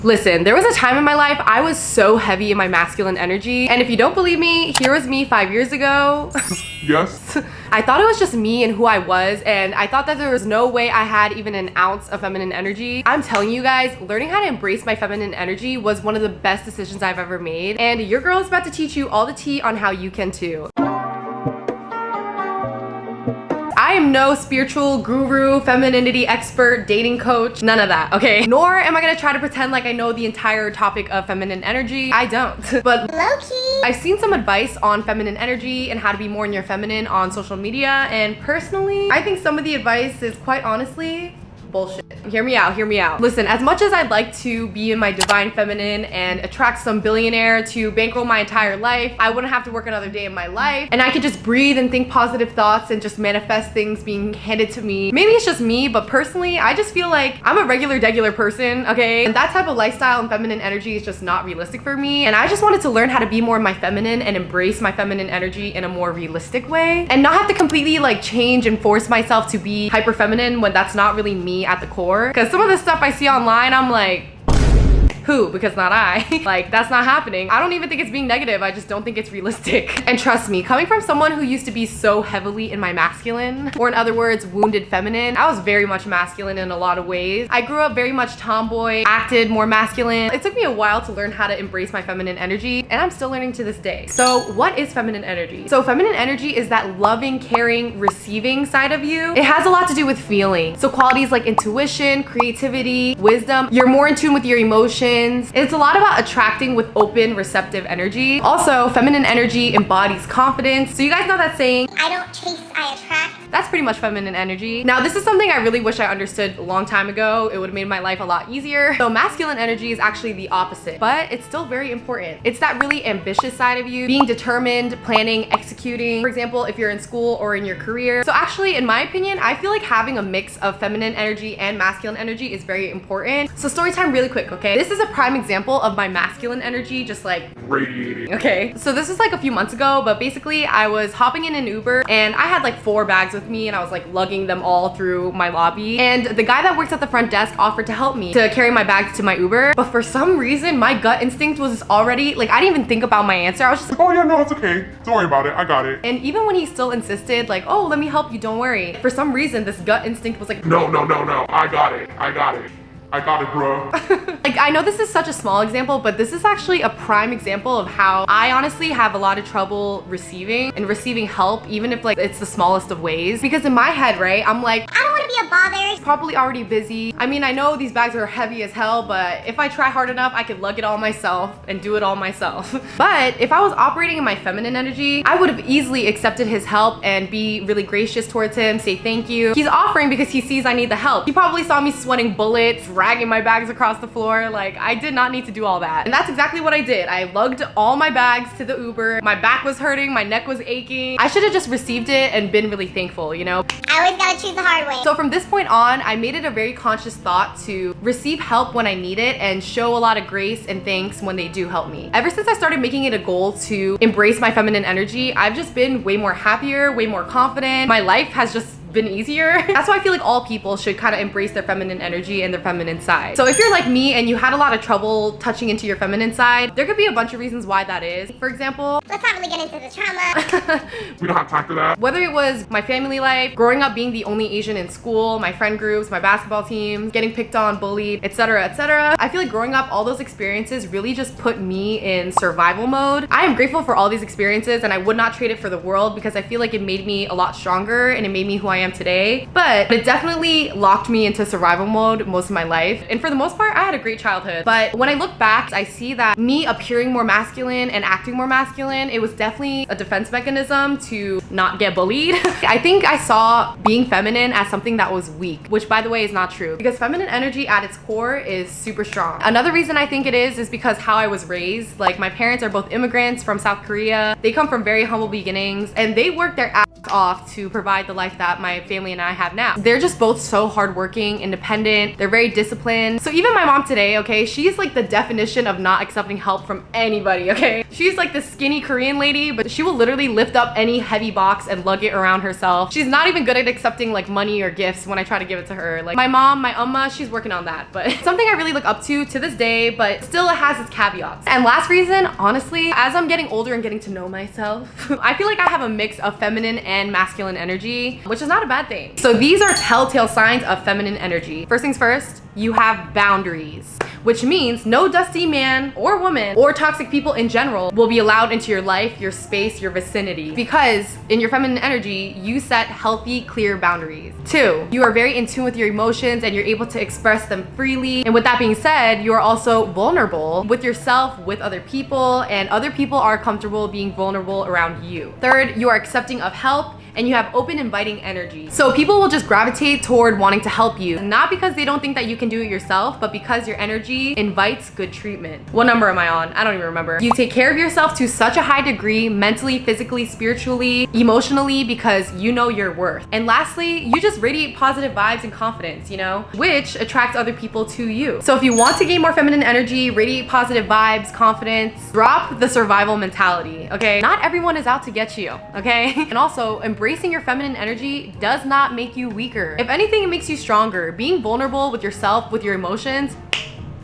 Listen, there was a time in my life I was so heavy in my masculine energy, and if you don't believe me, here was me 5 years ago. Yes. I thought it was just me and who I was, and I thought that there was no way I had even an ounce of feminine energy. I'm telling you guys, learning how to embrace my feminine energy was one of the best decisions I've ever made, and your girl is about to teach you all the tea on how you can too. I am no spiritual guru, femininity expert, dating coach, none of that, okay? Nor am I gonna try to pretend like I know the entire topic of feminine energy. I don't. But low-key, I've seen some advice on feminine energy and how to be more in your feminine on social media, and personally, I think some of the advice is quite honestly bullshit. Hear me out, hear me out. Listen, as much as I'd like to be in my divine feminine and attract some billionaire to bankroll my entire life, I wouldn't have to work another day in my life, and I could just breathe and think positive thoughts and just manifest things being handed to me. Maybe it's just me, but personally, I just feel like I'm a regular person, okay? And that type of lifestyle and feminine energy is just not realistic for me, and I just wanted to learn how to be more in my feminine and embrace my feminine energy in a more realistic way, and not have to completely like change and force myself to be hyper feminine when that's not really me at the core. Because some of the stuff I see online, I'm like, who? Because not I. Like, that's not happening. I don't even think it's being negative. I just don't think it's realistic. And trust me, coming from someone who used to be so heavily in my masculine, or in other words, wounded feminine, I was very much masculine in a lot of ways. I grew up very much tomboy, acted more masculine. It took me a while to learn how to embrace my feminine energy, and I'm still learning to this day. So what is feminine energy? So feminine energy is that loving, caring, receiving side of you. It has a lot to do with feeling. So qualities like intuition, creativity, wisdom. You're more in tune with your emotions. It's a lot about attracting with open, receptive energy. Also, feminine energy embodies confidence. So you guys know that saying, I don't chase, I attract? That's pretty much feminine energy. Now, this is something I really wish I understood a long time ago. It would have made my life a lot easier. So masculine energy is actually the opposite, but it's still very important. It's that really ambitious side of you, being determined, planning, executing. For example, if you're in school or in your career. So actually, in my opinion, I feel like having a mix of feminine energy and masculine energy is very important. So story time really quick, okay? This is a prime example of my masculine energy just like radiating. Okay, so this was like a few months ago, but basically I was hopping in an Uber and I had like 4 bags with me and I was like lugging them all through my lobby, and the guy that works at the front desk offered to help me to carry my bags to my Uber, but for some reason my gut instinct was already like, I didn't even think about my answer. I was just like, oh yeah, no, it's okay. Don't worry about it. I got it. And even when he still insisted like, oh, let me help you, don't worry, for some reason this gut instinct was like, no, I got it. I got it, bro. Like, I know this is such a small example, but this is actually a prime example of how I honestly have a lot of trouble receiving help, even if like it's the smallest of ways. Because in my head, right, I'm like, I don't want to be a bother. He's probably already busy. I mean, I know these bags are heavy as hell, but if I try hard enough, I could lug it all myself and do it all myself. But if I was operating in my feminine energy, I would have easily accepted his help and be really gracious towards him, say thank you. He's offering because he sees I need the help. He probably saw me sweating bullets, dragging my bags across the floor. Like, I did not need to do all that. And that's exactly what I did. I lugged all my bags to the Uber. My back was hurting, my neck was aching. I should have just received it and been really thankful, you know? I always gotta choose the hard way. So from this point on, I made it a very conscious thought to receive help when I need it and show a lot of grace and thanks when they do help me. Ever since I started making it a goal to embrace my feminine energy, I've just been way more happier, way more confident. My life has just been easier. That's why I feel like all people should kind of embrace their feminine energy and their feminine side. So if you're like me and you had a lot of trouble touching into your feminine side, there could be a bunch of reasons why that is. For example, let's not really get into the trauma. We don't have time for that. Whether it was my family life, growing up being the only Asian in school, my friend groups, my basketball teams, getting picked on, bullied, etc., etc. I feel like growing up, all those experiences really just put me in survival mode. I am grateful for all these experiences and I would not trade it for the world because I feel like it made me a lot stronger and it made me who I am today. But it definitely locked me into survival mode most of my life. And for the most part, I had a great childhood. But when I look back, I see that me appearing more masculine and acting more masculine, it was definitely a defense mechanism to not get bullied. I think I saw being feminine as something that was weak, which by the way is not true, because feminine energy at its core is super strong. Another reason I think it is because how I was raised. Like, my parents are both immigrants from South Korea. They come from very humble beginnings and they worked their ass off to provide the life that my my family and I have now. They're just both so hardworking, independent, they're very disciplined. So even my mom today, okay, she's like the definition of not accepting help from anybody, okay? She's like the skinny Korean lady, but she will literally lift up any heavy box and lug it around herself. She's not even good at accepting like money or gifts when I try to give it to her. Like my mom, my umma, she's working on that, but something I really look up to this day, but still it has its caveats. And last reason, honestly, as I'm getting older and getting to know myself, I feel like I have a mix of feminine and masculine energy, which is not a bad thing. So these are telltale signs of feminine energy. First things first, you have boundaries, which means no dusty man or woman or toxic people in general will be allowed into your life, your space, your vicinity, because in your feminine energy, you set healthy, clear boundaries. 2, you are very in tune with your emotions and you're able to express them freely. And with that being said, you are also vulnerable with yourself, with other people, and other people are comfortable being vulnerable around you. 3rd, you are accepting of help and you have open, inviting energy. So people will just gravitate toward wanting to help you, not because they don't think that you can do it yourself, but because your energy invites good treatment. What number am I on? I don't even remember. You take care of yourself to such a high degree, mentally, physically, spiritually, emotionally, because you know your worth. And lastly, you just radiate positive vibes and confidence, you know, which attracts other people to you. So if you want to gain more feminine energy, radiate positive vibes, confidence, drop the survival mentality, okay? Not everyone is out to get you, okay? And also, embracing your feminine energy does not make you weaker. If anything, it makes you stronger. Being vulnerable with yourself, with your emotions,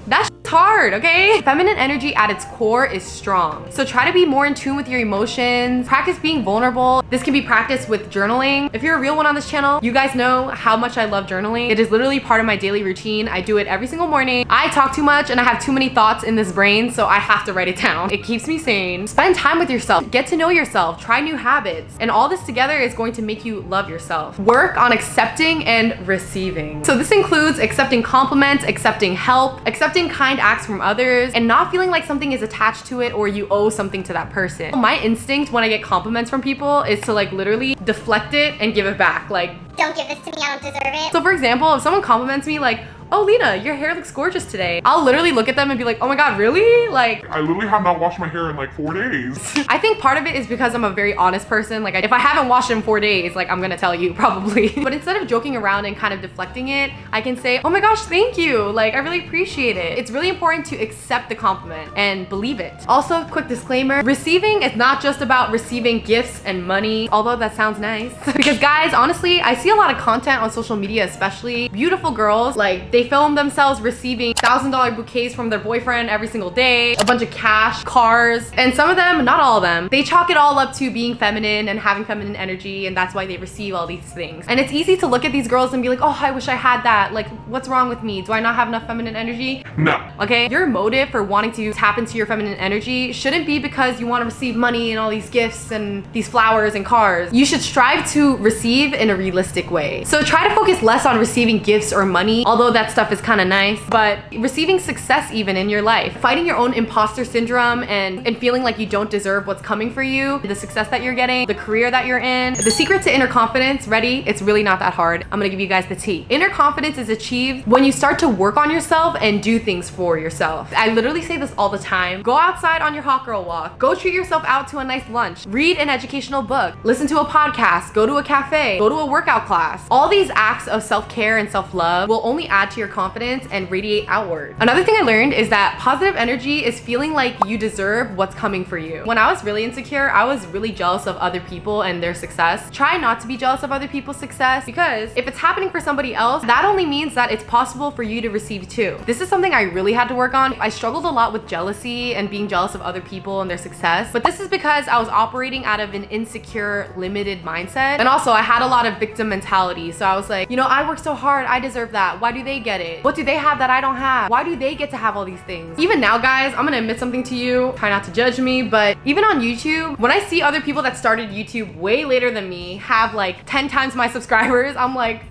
that's hard, okay? Feminine energy at its core is strong. So try to be more in tune with your emotions. Practice being vulnerable. This can be practiced with journaling. If you're a real one on this channel, you guys know how much I love journaling. It is literally part of my daily routine. I do it every single morning. I talk too much and I have too many thoughts in this brain, so I have to write it down. It keeps me sane. Spend time with yourself. Get to know yourself. Try new habits. And all this together is going to make you love yourself. Work on accepting and receiving. So this includes accepting compliments, accepting help, accepting kind acts from others, and not feeling like something is attached to it or you owe something to that person. My instinct when I get compliments from people is to like literally deflect it and give it back. Like, don't give this to me, I don't deserve it. So for example, if someone compliments me like, oh Lena, your hair looks gorgeous today, I'll literally look at them and be like, oh my god, really? Like, I literally have not washed my hair in like 4 days. I think part of it is because I'm a very honest person. Like if I haven't washed in 4 days, like I'm gonna tell you probably. But instead of joking around and kind of deflecting it, I can say, oh my gosh, thank you. Like I really appreciate it. It's really important to accept the compliment and believe it. Also, quick disclaimer, receiving is not just about receiving gifts and money, although that sounds nice. Because guys, honestly, I see a lot of content on social media, especially beautiful girls, like they film themselves receiving $1,000 bouquets from their boyfriend every single day, a bunch of cash, cars, and some of them, not all of them, they chalk it all up to being feminine and having feminine energy, and that's why they receive all these things. And it's easy to look at these girls and be like, oh, I wish I had that. Like, what's wrong with me? Do I not have enough feminine energy? No. Okay, your motive for wanting to tap into your feminine energy shouldn't be because you want to receive money and all these gifts and these flowers and cars. You should strive to receive in a realistic way. So try to focus less on receiving gifts or money, although that stuff is kind of nice, but receiving success even in your life, fighting your own imposter syndrome and feeling like you don't deserve what's coming for you, the success that you're getting, the career that you're in. The secret to inner confidence, ready? It's really not that hard. I'm gonna give you guys the tea. Inner confidence is achieved when you start to work on yourself and do things for yourself. I literally say this all the time. Go outside on your hot girl walk. Go treat yourself out to a nice lunch. Read an educational book. Listen to a podcast. Go to a cafe. Go to a workout class. All these acts of self-care and self-love will only add to your confidence and radiate outward. Another thing I learned is that positive energy is feeling like you deserve what's coming for you. When I was really insecure, I was really jealous of other people and their success. Try not to be jealous of other people's success, because if it's happening for somebody else, that only means that it's possible for you to receive too. This is something I really had to work on. I struggled a lot with jealousy and being jealous of other people and their success, but this is because I was operating out of an insecure, limited mindset. And also I had a lot of victim mentality. So I was like, you know, I work so hard, I deserve that. Why do they get it? What do they have that I don't have? Why do they get to have all these things? Even now, guys, I'm gonna admit something to you. Try not to judge me, but even on YouTube, when I see other people that started YouTube way later than me have like 10 times my subscribers, I'm like,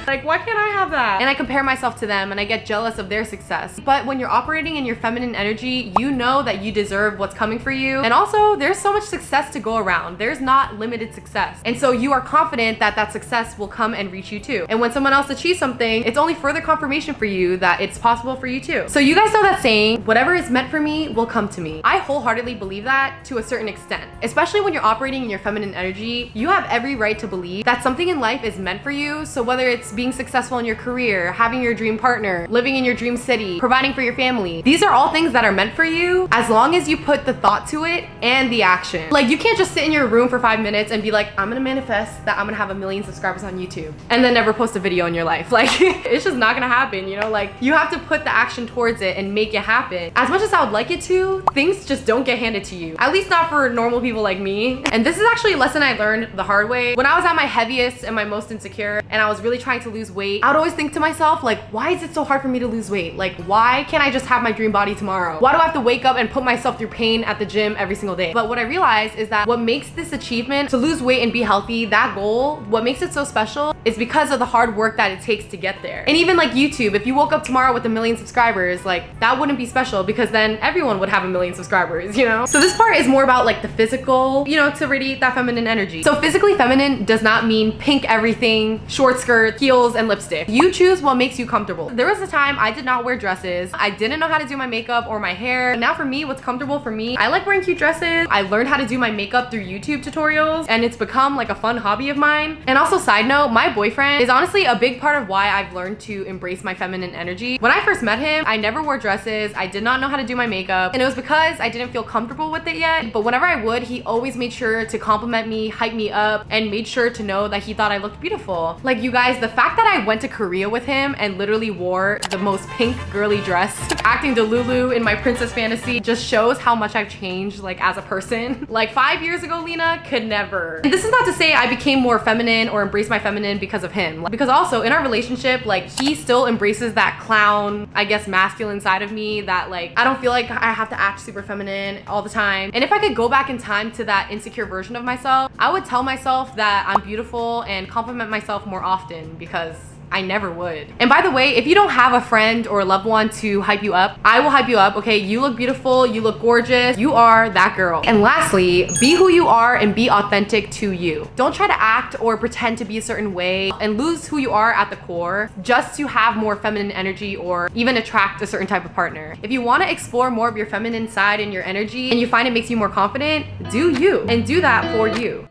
Like, why can't I have that? And I compare myself to them and I get jealous of their success. But when you're operating in your feminine energy, you know that you deserve what's coming for you. And also, there's so much success to go around. There's not limited success. And so you are confident that that success will come and reach you too. And when someone else achieves something, it's only further confirmation for you that it's possible for you too. So you guys know that saying, whatever is meant for me will come to me. I wholeheartedly believe that to a certain extent. Especially when you're operating in your feminine energy, you have every right to believe that something in life is meant for you. So whether it's being successful in your career, having your dream partner, living in your dream city, providing for your family, these are all things that are meant for you as long as you put the thought to it and the action. Like, you can't just sit in your room for 5 minutes and be like, I'm gonna manifest that I'm gonna have 1 million subscribers on YouTube and then never post a video in your life. Like, it's just not gonna happen, you know? Like, you have to put the action towards it and make it happen. As much as I would like it to, things just don't get handed to you. At least not for normal people like me. And this is actually a lesson I learned the hard way. When I was at my heaviest and my most insecure and I was really trying to lose weight, I would always think to myself, like, why is it so hard for me to lose weight? Like, why can't I just have my dream body tomorrow? Why do I have to wake up and put myself through pain at the gym every single day? But what I realized is that what makes this achievement to lose weight and be healthy, that goal, what makes it so special is because of the hard work that it takes to get there. And even like YouTube, if you woke up tomorrow with 1 million subscribers, like, that wouldn't be special because then everyone would have 1 million subscribers, you know? So this part is more about like the physical, you know, to radiate that feminine energy. So physically feminine does not mean pink everything, short skirts, heels, and lipstick. You choose what makes you comfortable. There was a time I did not wear dresses. I didn't know how to do my makeup or my hair. Now for me, what's comfortable for me, I like wearing cute dresses. I learned how to do my makeup through YouTube tutorials and it's become like a fun hobby of mine. And also, side note, my boyfriend is honestly a big part of why I've learned to embrace my feminine energy. When I first met him, I never wore dresses. I did not know how to do my makeup and it was because I didn't feel comfortable with it yet. But whenever I would, he always made sure to compliment me, hype me up, and made sure to know that he thought I looked beautiful. Like, you guys, the fact that I went to Korea with him and literally wore the most pink girly dress, acting Delulu in my princess fantasy, just shows how much I've changed, like, as a person. Like, 5 years ago, Lena could never. And this is not to say I became more feminine or embraced my feminine because of him. Because also in our relationship, like, he still embraces that clown, I guess, masculine side of me that, like, I don't feel like I have to act super feminine all the time. And if I could go back in time to that insecure version of myself, I would tell myself that I'm beautiful and compliment myself more often because I never would. And by the way, if you don't have a friend or a loved one to hype you up, I will hype you up, okay? You look beautiful, you look gorgeous, you are that girl. And lastly, be who you are and be authentic to you. Don't try to act or pretend to be a certain way and lose who you are at the core just to have more feminine energy or even attract a certain type of partner. If you want to explore more of your feminine side and your energy and you find it makes you more confident, do you and do that for you.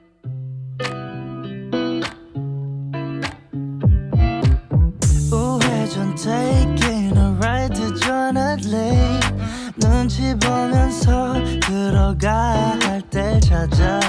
Taking a ride to Jonah Lake 눈치 보면서 들어가 할 때 찾아